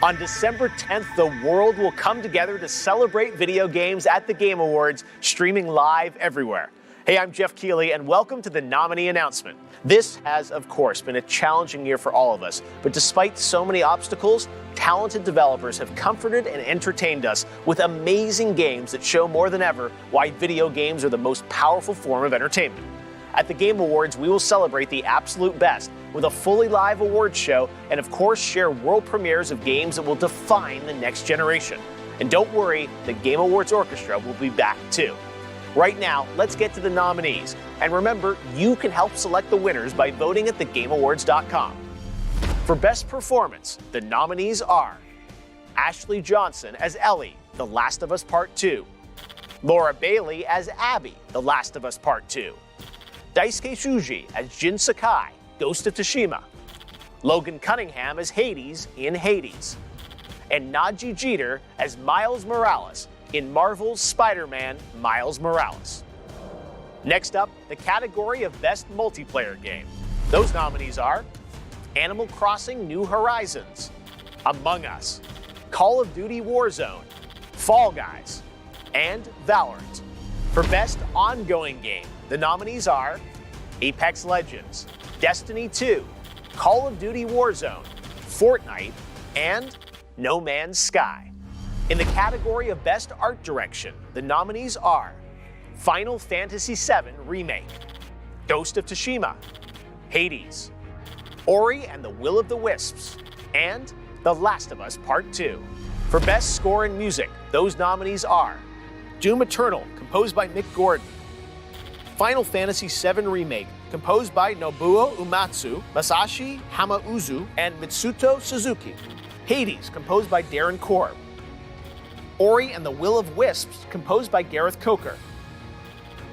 On December 10th, the world will come together to celebrate video games at the Game Awards, streaming live everywhere. Hey, I'm Geoff Keighley, and welcome to the nominee announcement. This has, of course, been a challenging year for all of us, but despite so many obstacles, talented developers have comforted and entertained us with amazing games that show more than ever why video games are the most powerful form of entertainment. At the Game Awards, we will celebrate the absolute best with a fully live awards show and, of course, share world premieres of games that will define the next generation. And don't worry, the Game Awards Orchestra will be back too. Right now, let's get to the nominees. And remember, you can help select the winners by voting at thegameawards.com. For Best Performance, the nominees are Ashley Johnson as Ellie, The Last of Us Part 2. Laura Bailey as Abby, The Last of Us Part 2. Daisuke Shuji as Jin Sakai, Ghost of Tsushima. Logan Cunningham as Hades in Hades. And Nadji Jeter as Miles Morales in Marvel's Spider-Man Miles Morales. Next up, the category of Best Multiplayer Game. Those nominees are Animal Crossing New Horizons, Among Us, Call of Duty Warzone, Fall Guys, and Valorant. For Best Ongoing Game, the nominees are Apex Legends, Destiny 2, Call of Duty Warzone, Fortnite, and No Man's Sky. In the category of Best Art Direction, the nominees are Final Fantasy VII Remake, Ghost of Tsushima, Hades, Ori and the Will of the Wisps, and The Last of Us Part 2. For Best Score and Music, those nominees are Doom Eternal, composed by Mick Gordon, Final Fantasy VII Remake, composed by Nobuo Uematsu, Masashi Hamauzu, and Mitsuto Suzuki. Hades, composed by Darren Korb. Ori and the Will of Wisps, composed by Gareth Coker.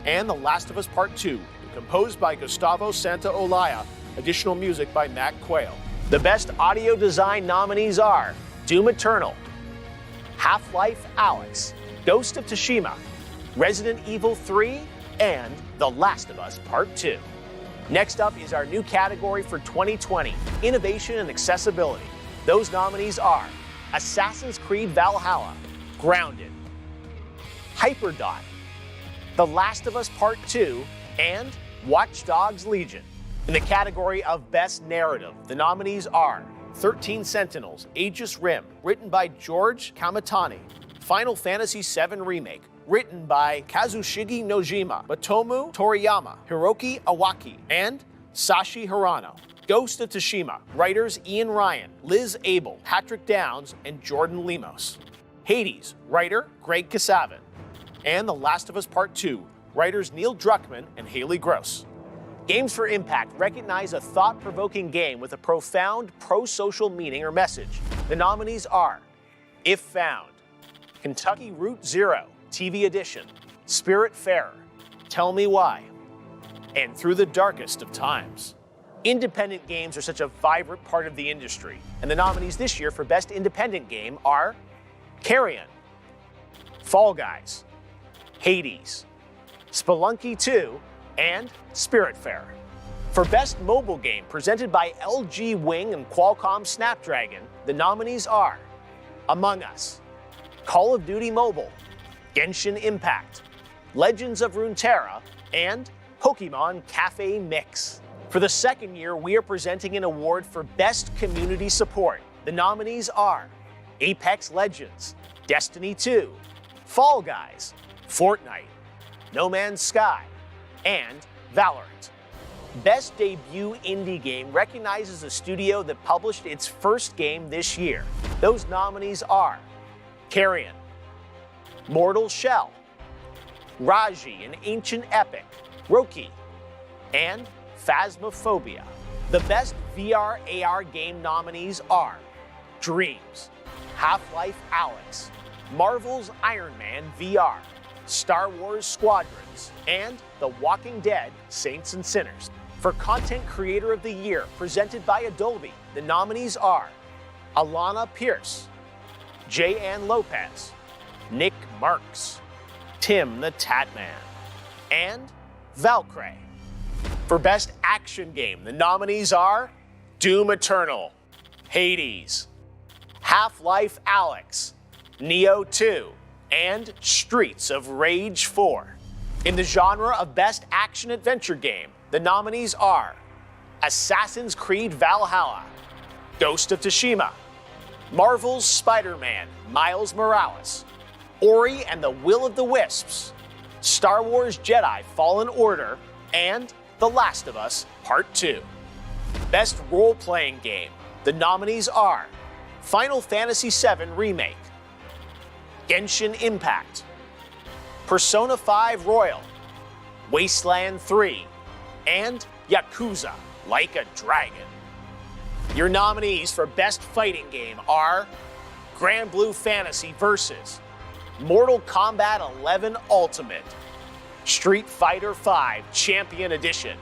And The Last of Us Part 2, composed by Gustavo Santaolalla, additional music by Matt Quayle. The Best Audio Design nominees are Doom Eternal, Half-Life Alyx, Ghost of Tsushima, Resident Evil 3, and The Last of Us Part 2. Next up is our new category for 2020, Innovation and Accessibility. Those nominees are Assassin's Creed Valhalla, Grounded, Hyperdot, The Last of Us Part 2, and Watch Dogs Legion. In the category of Best Narrative, the nominees are 13 Sentinels, Aegis Rim, written by George Kamitani, Final Fantasy VII Remake, written by Kazushige Nojima, Matomu Toriyama, Hiroki Awaki, and Sashi Hirano. Ghost of Tsushima, writers Ian Ryan, Liz Abel, Patrick Downs, and Jordan Lemos. Hades, writer Greg Kasavin. And The Last of Us Part 2, writers Neil Druckmann and Haley Gross. Games for Impact recognize a thought-provoking game with a profound pro-social meaning or message. The nominees are If Found, Kentucky Route Zero, TV Edition, Spiritfarer, Tell Me Why, and Through the Darkest of Times. Independent games are such a vibrant part of the industry, and the nominees this year for Best Independent Game are Carrion, Fall Guys, Hades, Spelunky 2, and Spiritfarer. For Best Mobile Game presented by LG Wing and Qualcomm Snapdragon, the nominees are Among Us, Call of Duty Mobile, Genshin Impact, Legends of Runeterra, and Pokemon Cafe Mix. For the second year, we are presenting an award for Best Community Support. The nominees are Apex Legends, Destiny 2, Fall Guys, Fortnite, No Man's Sky, and Valorant. Best Debut Indie Game recognizes a studio that published its first game this year. Those nominees are Carrion, Mortal Shell, Raji, an Ancient Epic, Roki, and Phasmophobia. The Best VR AR Game nominees are Dreams, Half-Life Alyx, Marvel's Iron Man VR, Star Wars Squadrons, and The Walking Dead Saints and Sinners. For Content Creator of the Year presented by Adobe, the nominees are Alana Pierce, J. Ann Lopez, Nick Marks, Tim the Tatman, and Valkyrie. For Best Action Game, the nominees are Doom Eternal, Hades, Half-Life Alyx, Neo 2, and Streets of Rage 4. In the genre of Best Action-Adventure Game, the nominees are Assassin's Creed Valhalla, Ghost of Tsushima, Marvel's Spider-Man Miles Morales, Ori and the Will of the Wisps, Star Wars Jedi Fallen Order, and The Last of Us Part 2. Best Role-Playing Game, the nominees are Final Fantasy VII Remake, Genshin Impact, Persona 5 Royal, Wasteland 3, and Yakuza Like a Dragon. Your nominees for Best Fighting Game are Grand Blue Fantasy vs. Mortal Kombat 11 Ultimate, Street Fighter V Champion Edition,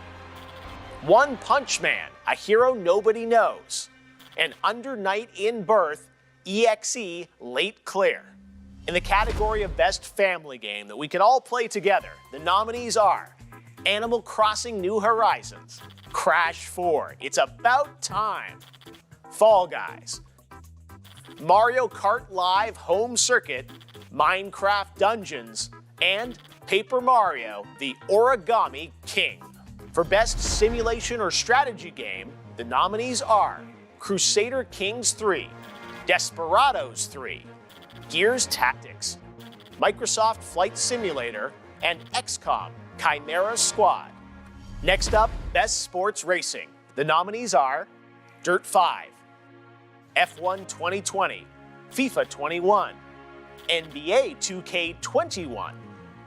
One Punch Man, a hero nobody knows, and Under Night in Birth EXE Late Clear. In the category of Best Family Game that we can all play together, the nominees are Animal Crossing New Horizons, Crash 4, It's About Time, Fall Guys, Mario Kart Live Home Circuit, Minecraft Dungeons, and Paper Mario, The Origami King. For Best Simulation or Strategy Game, the nominees are Crusader Kings 3, Desperados 3, Gears Tactics, Microsoft Flight Simulator, and XCOM Chimera Squad. Next up, Best Sports Racing. The nominees are Dirt 5, F1 2020, FIFA 21, NBA 2K21,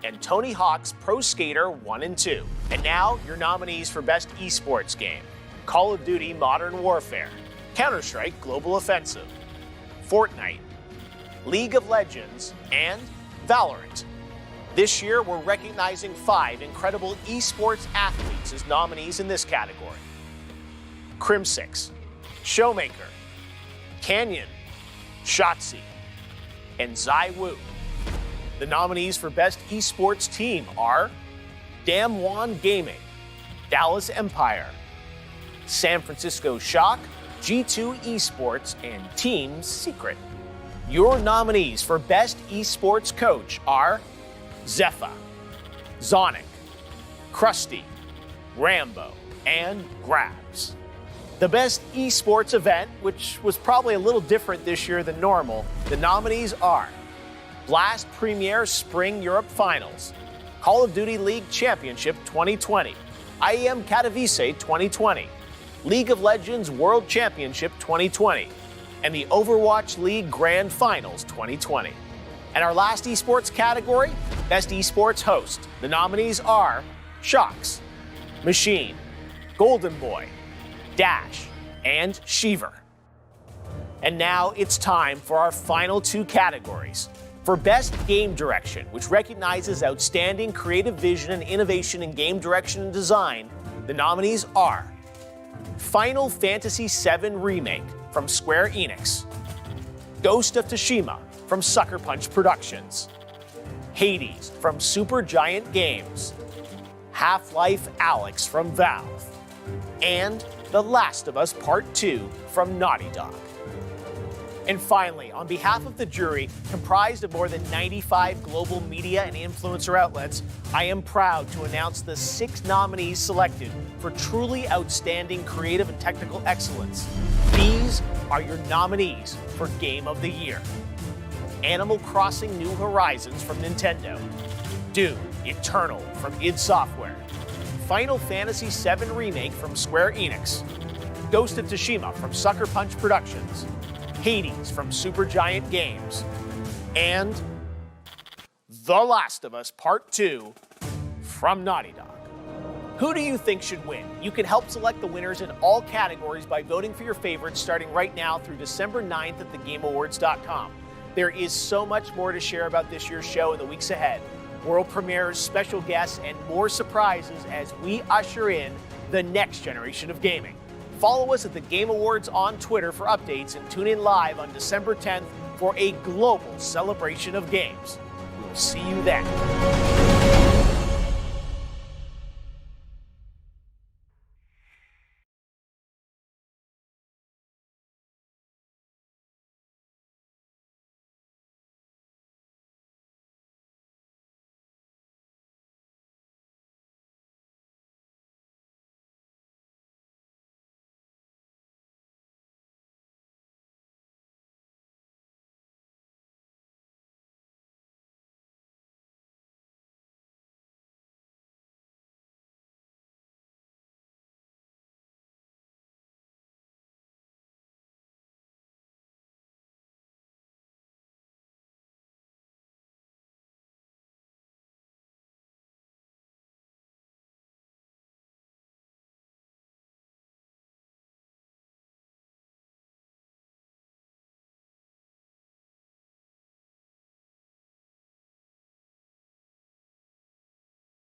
and Tony Hawk's Pro Skater 1 and 2. And now, your nominees for Best Esports Game: Call of Duty Modern Warfare, Counter-Strike Global Offensive, Fortnite, League of Legends, and Valorant. This year, we're recognizing 5 incredible esports athletes as nominees in this category: Crimsix, Showmaker, Canyon, Shotzi, and Zaiwu. The nominees for Best Esports Team are Damwon Gaming, Dallas Empire, San Francisco Shock, G2 Esports, and Team Secret. Your nominees for Best Esports Coach are Zephyr, Zonic, Krusty, Rambo, and Grabs. The Best Esports Event, which was probably a little different this year than normal, the nominees are Blast Premier Spring Europe Finals, Call of Duty League Championship 2020, IEM Katowice 2020, League of Legends World Championship 2020, and the Overwatch League Grand Finals 2020. And our last esports category, Best Esports Host. The nominees are Shox, Machine, Golden Boy, Dash, and Sheever. And now it's time for our final 2 categories. For Best Game Direction, which recognizes outstanding creative vision and innovation in game direction and design, the nominees are Final Fantasy VII Remake from Square Enix, Ghost of Tsushima from Sucker Punch Productions, Hades from Supergiant Games, Half-Life Alyx from Valve, and The Last of Us Part 2 from Naughty Dog. And finally, on behalf of the jury, comprised of more than 95 global media and influencer outlets, I am proud to announce the 6 nominees selected for truly outstanding creative and technical excellence. These are your nominees for Game of the Year: Animal Crossing New Horizons from Nintendo, Doom Eternal from id Software, Final Fantasy VII Remake from Square Enix, Ghost of Tsushima from Sucker Punch Productions, Hades from Supergiant Games, and The Last of Us Part 2 from Naughty Dog. Who do you think should win? You can help select the winners in all categories by voting for your favorites starting right now through December 9th at thegameawards.com. There is so much more to share about this year's show in the weeks ahead. World premieres, special guests, and more surprises as we usher in the next generation of gaming. Follow us at The Game Awards on Twitter for updates and tune in live on December 10th for a global celebration of games. We'll see you then.